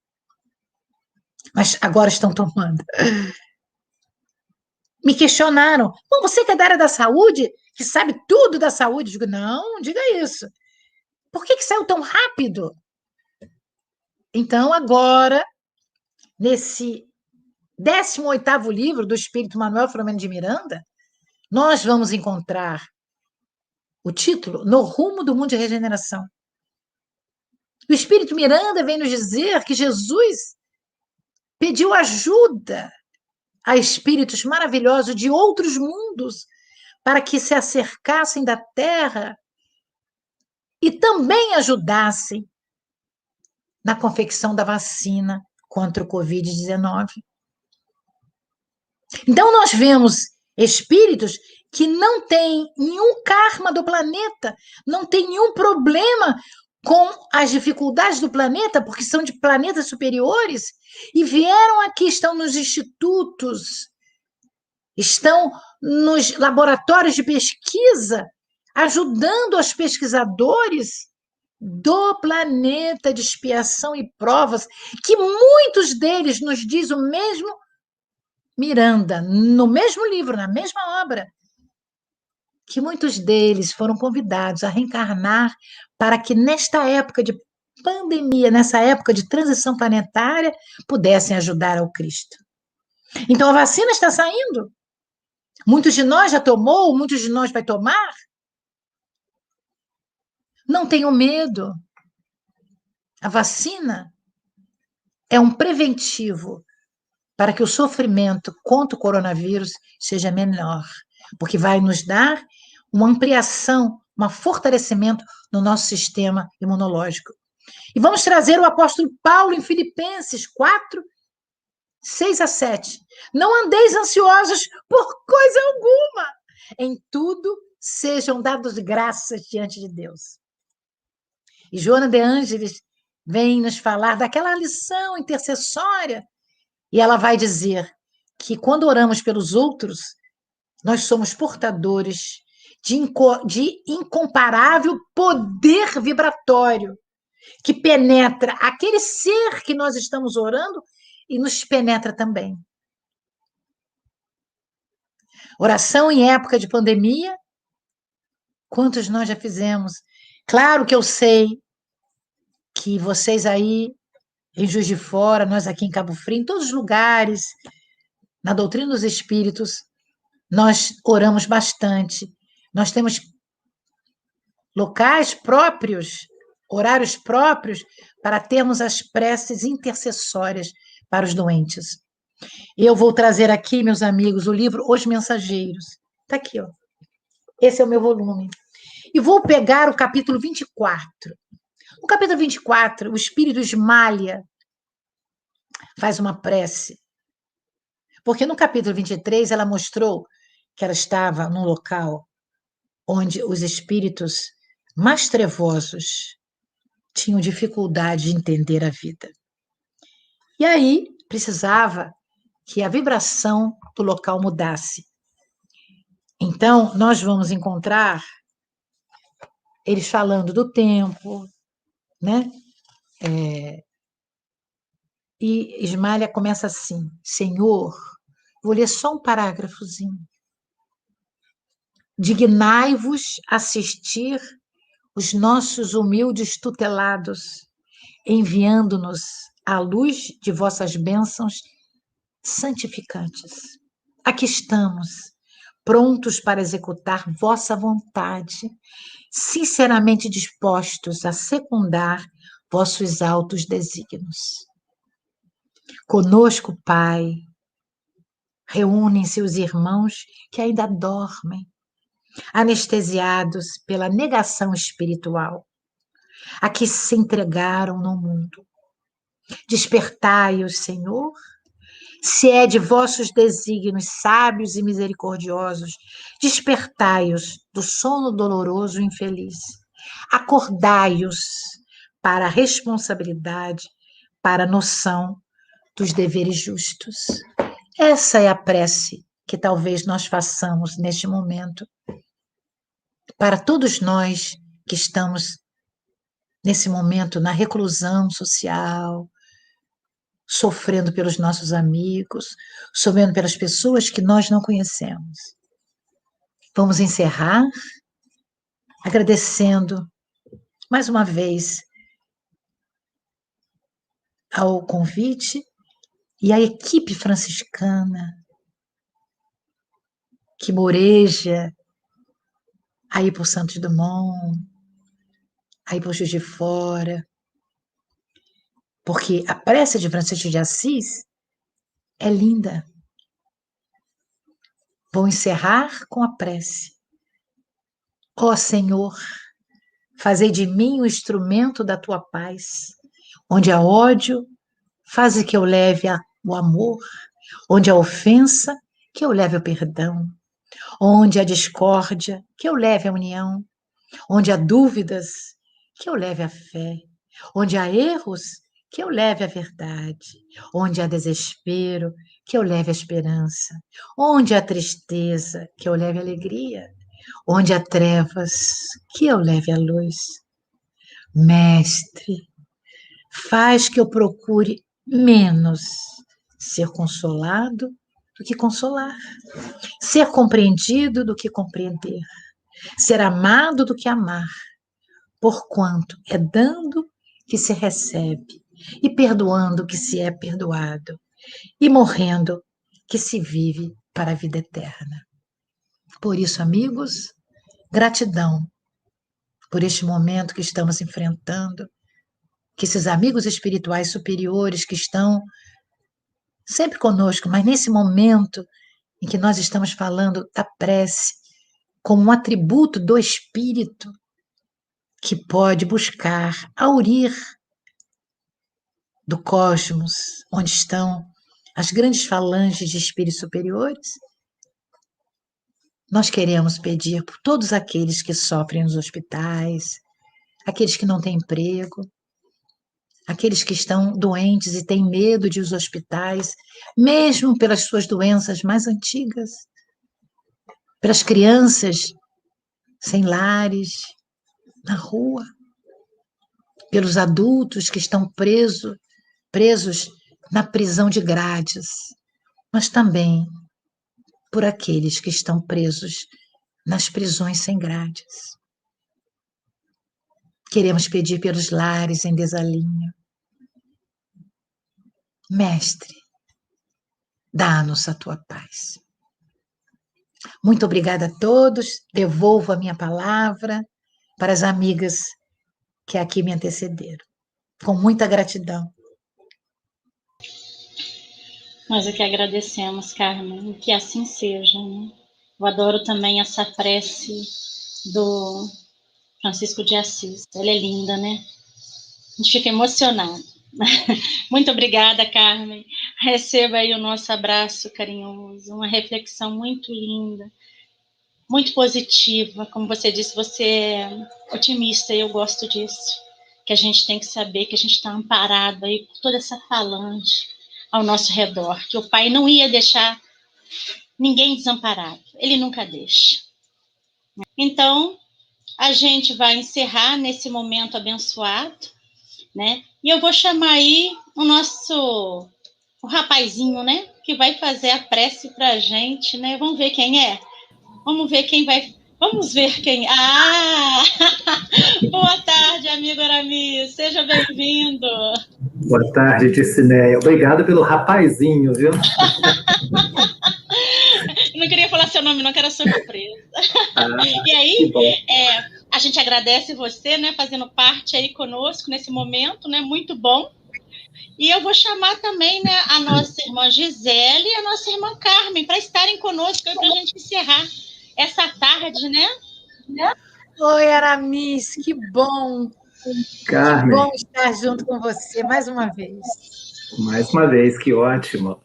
Mas agora estão tomando. Me questionaram. Bom, você que é da área da saúde, que sabe tudo da saúde. Eu digo, não diga isso. Por que saiu tão rápido? Então, agora, nesse 18º livro do Espírito Manuel Filomeno de Miranda, nós vamos encontrar o título No Rumo do Mundo de Regeneração. O Espírito Miranda vem nos dizer que Jesus pediu ajuda a espíritos maravilhosos de outros mundos para que se acercassem da Terra e também ajudassem na confecção da vacina contra o Covid-19. Então, nós vemos espíritos que não têm nenhum karma do planeta, não têm nenhum problema com as dificuldades do planeta, porque são de planetas superiores, e vieram aqui, estão nos institutos, estão nos laboratórios de pesquisa, ajudando os pesquisadores do planeta de expiação e provas, que muitos deles nos diz o mesmo Miranda, no mesmo livro, na mesma obra, que muitos deles foram convidados a reencarnar para que nesta época de pandemia, nessa época de transição planetária, pudessem ajudar ao Cristo. Então a vacina está saindo. Muitos de nós já tomou, muitos de nós vai tomar. Não tenham medo. A vacina é um preventivo para que o sofrimento contra o coronavírus seja menor, porque vai nos dar uma ampliação, um fortalecimento no nosso sistema imunológico. E vamos trazer o apóstolo Paulo em Filipenses 4, 6 a 7. Não andeis ansiosos por coisa alguma. Em tudo sejam dados graças diante de Deus. E Joana de Ângeles vem nos falar daquela lição intercessória. E ela vai dizer que quando oramos pelos outros, nós somos portadores de incomparável poder vibratório que penetra aquele ser que nós estamos orando e nos penetra também. Oração em época de pandemia, quantos nós já fizemos? Claro que eu sei que vocês aí em Juiz de Fora, nós aqui em Cabo Frio, em todos os lugares, na doutrina dos espíritos, nós oramos bastante. Nós temos locais próprios, horários próprios, para termos as preces intercessórias para os doentes. Eu vou trazer aqui, meus amigos, o livro Os Mensageiros. Está aqui, ó. Esse é o meu volume. E vou pegar o capítulo 24. No capítulo 24, o espírito Ismália faz uma prece. Porque no capítulo 23, ela mostrou que ela estava num local onde os espíritos mais trevosos tinham dificuldade de entender a vida. E aí precisava que a vibração do local mudasse. Então, nós vamos encontrar eles falando do tempo, né? E Ismália começa assim: Senhor, vou ler só um parágrafozinho. Dignai-vos assistir os nossos humildes tutelados, enviando-nos à luz de vossas bênçãos santificantes. Aqui estamos, prontos para executar vossa vontade, sinceramente dispostos a secundar vossos altos desígnios. Conosco, Pai, reúnem-se os irmãos que ainda dormem, anestesiados pela negação espiritual, a que se entregaram no mundo. Despertai-os, Senhor, se é de vossos desígnios sábios e misericordiosos, despertai-os do sono doloroso e infeliz. Acordai-os para a responsabilidade, para a noção dos deveres justos. Essa é a prece que talvez nós façamos neste momento para todos nós que estamos nesse momento na reclusão social, sofrendo pelos nossos amigos, sofrendo pelas pessoas que nós não conhecemos. Vamos encerrar agradecendo mais uma vez ao convite e à equipe franciscana que moreja aí por Santos Dumont, aí por Juiz de Fora, porque a prece de Francisco de Assis é linda. Vou encerrar com a prece. Ó Senhor, fazei de mim o instrumento da tua paz, onde há ódio, faze que eu leve o amor, onde há ofensa, que eu leve o perdão, onde há discórdia, que eu leve a união, onde há dúvidas, que eu leve a fé, onde há erros, que eu leve a verdade, onde há desespero, que eu leve a esperança, onde há tristeza, que eu leve a alegria, onde há trevas, que eu leve a luz. Mestre, faz que eu procure menos ser consolado do que consolar, ser compreendido do que compreender, ser amado do que amar, porquanto é dando que se recebe, e perdoando que se é perdoado, e morrendo que se vive para a vida eterna. Por isso, amigos, gratidão por este momento que estamos enfrentando, que esses amigos espirituais superiores que estão sempre conosco, mas nesse momento em que nós estamos falando da prece como um atributo do espírito que pode buscar aurir do cosmos, onde estão as grandes falanges de espíritos superiores, nós queremos pedir por todos aqueles que sofrem nos hospitais, aqueles que não têm emprego, aqueles que estão doentes e têm medo de ir aos hospitais, mesmo pelas suas doenças mais antigas, pelas crianças sem lares, na rua, pelos adultos que estão presos na prisão de grades, mas também por aqueles que estão presos nas prisões sem grades. Queremos pedir pelos lares em desalinho. Mestre, dá-nos a tua paz. Muito obrigada a todos. Devolvo a minha palavra para as amigas que aqui me antecederam. Com muita gratidão. Nós é que agradecemos, Carmen, que assim seja, né? Eu adoro também essa prece do Francisco de Assis. Ela é linda, né? A gente fica emocionado. Muito obrigada, Carmen. Receba aí o nosso abraço carinhoso, uma reflexão muito linda, muito positiva. Como você disse, você é otimista e eu gosto disso. Que a gente tem que saber que a gente está amparado aí por toda essa falange ao nosso redor, que o Pai não ia deixar ninguém desamparado. Ele nunca deixa. Então, a gente vai encerrar nesse momento abençoado, né? E eu vou chamar aí o rapazinho, né? Que vai fazer a prece pra gente, né? Vamos ver quem é? Vamos ver quem vai. Vamos ver quem. Ah! Boa tarde, amigo Aramis. Seja bem-vindo. Boa tarde, Ticineia. Obrigado pelo rapazinho, viu? Eu não queria falar seu nome, não, que era surpresa. E aí, a gente agradece você, né, fazendo parte aí conosco nesse momento, né, muito bom. E eu vou chamar também, né, a nossa irmã Gisele e a nossa irmã Carmen para estarem conosco para a gente encerrar essa tarde, né? Oi, Aramis, que bom! Carmen. Que bom estar junto com você mais uma vez. Mais uma vez, que ótimo.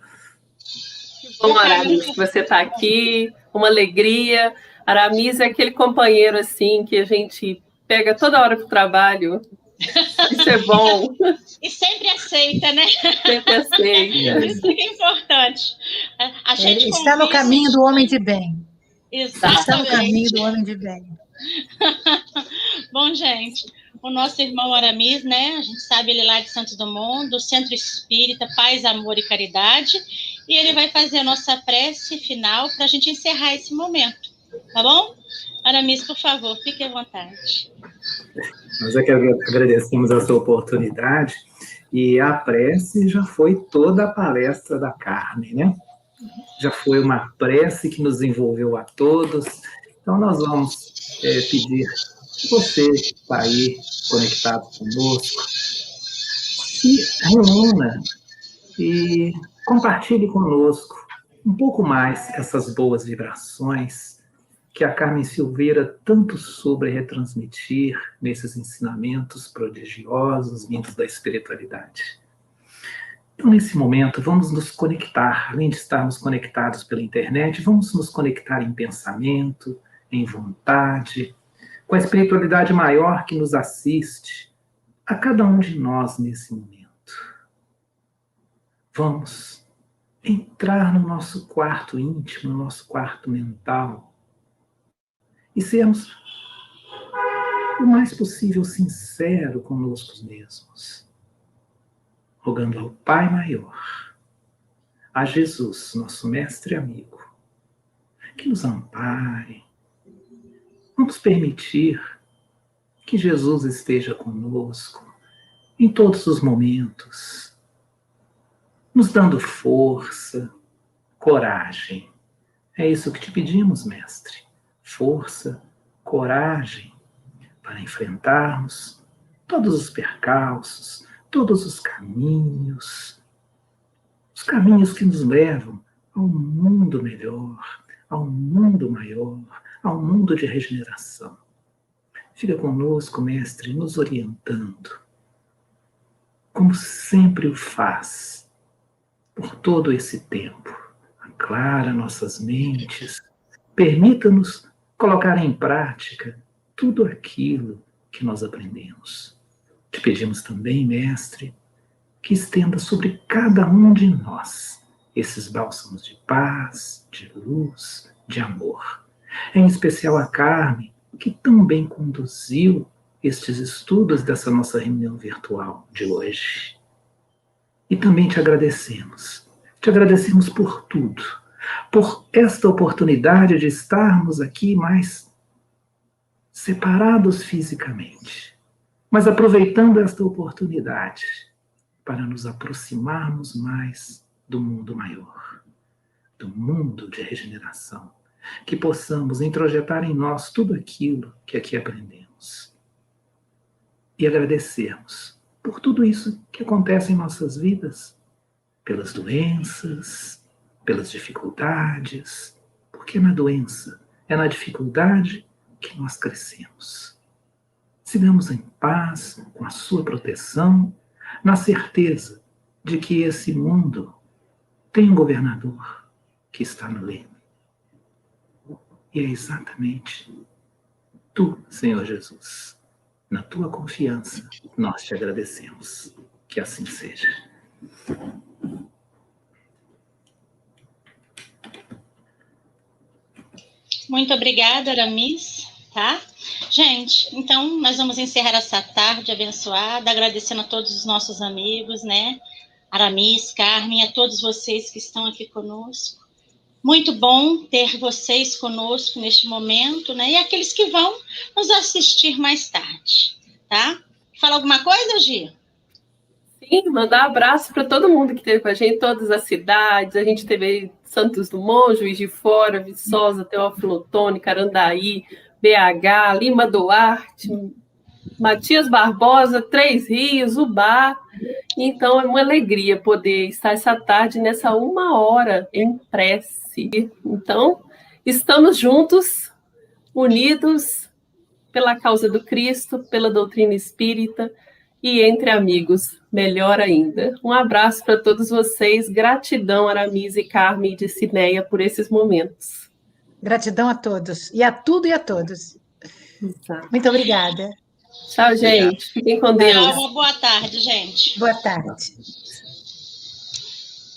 Que bom, Aramis, que você está aqui, uma alegria. Aramis é aquele companheiro assim que a gente pega toda hora para o trabalho. Isso é bom. E sempre aceita, né? Sempre aceita. Isso que é importante. A gente está no caminho do homem de bem. Exatamente. Está no caminho do homem de bem. Bom, gente, o nosso irmão Aramis, né? A gente sabe ele lá de Santos Dumont, do Centro Espírita Paz, Amor e Caridade, e ele vai fazer a nossa prece final para a gente encerrar esse momento, tá bom? Aramis, por favor, fique à vontade. Nós é que agradecemos essa oportunidade, e a prece já foi toda a palestra da Carmen, né? Já foi uma prece que nos envolveu a todos. Então, nós vamos pedir que você que está aí conectado conosco, se reúna e compartilhe conosco um pouco mais essas boas vibrações que a Carmen Silveira tanto soube retransmitir nesses ensinamentos prodigiosos vindos da espiritualidade. Então, nesse momento, vamos nos conectar, além de estarmos conectados pela internet, vamos nos conectar em pensamento, em vontade, com a espiritualidade maior que nos assiste, a cada um de nós nesse momento. Vamos entrar no nosso quarto íntimo, no nosso quarto mental, e sermos o mais possível sincero conosco mesmos, rogando ao Pai Maior, a Jesus, nosso mestre e amigo, que nos ampare. Vamos permitir que Jesus esteja conosco em todos os momentos, nos dando força, coragem. É isso que te pedimos, mestre. Força, coragem para enfrentarmos todos os percalços, todos os caminhos que nos levam ao mundo melhor, ao mundo maior, ao mundo de regeneração. Fica conosco, mestre, nos orientando, como sempre o faz, por todo esse tempo. Aclara nossas mentes, permita-nos colocar em prática tudo aquilo que nós aprendemos. Te pedimos também, mestre, que estenda sobre cada um de nós esses bálsamos de paz, de luz, de amor. Em especial a Carmen, que tão bem conduziu estes estudos dessa nossa reunião virtual de hoje. E também te agradecemos. Te agradecemos por tudo, por esta oportunidade de estarmos aqui mais separados fisicamente, mas aproveitando esta oportunidade para nos aproximarmos mais do mundo maior, do mundo de regeneração, que possamos introjetar em nós tudo aquilo que aqui aprendemos. E agradecermos por tudo isso que acontece em nossas vidas, pelas doenças, pelas dificuldades, porque na doença, é na dificuldade que nós crescemos. Sigamos em paz, com a sua proteção, na certeza de que esse mundo tem um governador que está no leme. E é exatamente tu, Senhor Jesus. Na tua confiança, nós te agradecemos. Que assim seja. Muito obrigada, Aramis, tá? Gente, então nós vamos encerrar essa tarde abençoada, agradecendo a todos os nossos amigos, né? Aramis, Carmen, a todos vocês que estão aqui conosco. Muito bom ter vocês conosco neste momento, né? E aqueles que vão nos assistir mais tarde, tá? Fala alguma coisa, Gi? Sim, mandar abraço para todo mundo que esteve com a gente, todas as cidades. A gente teve aí Santos Dumont, Juiz de Fora, Viçosa, Teófilo Otoni, Carandaí, BH, Lima Duarte, Matias Barbosa, Três Rios, Ubá. Então, é uma alegria poder estar essa tarde nessa 1 hora em prece. Então, estamos juntos, unidos pela causa do Cristo, pela doutrina espírita e entre amigos, melhor ainda. Um abraço para todos vocês, gratidão, Aramis e Carmen de Cineia, por esses momentos. Gratidão a todos, e a tudo e a todos. Exato. Muito obrigada. Tchau, gente. Fiquem com Deus. Boa tarde, gente. Boa tarde.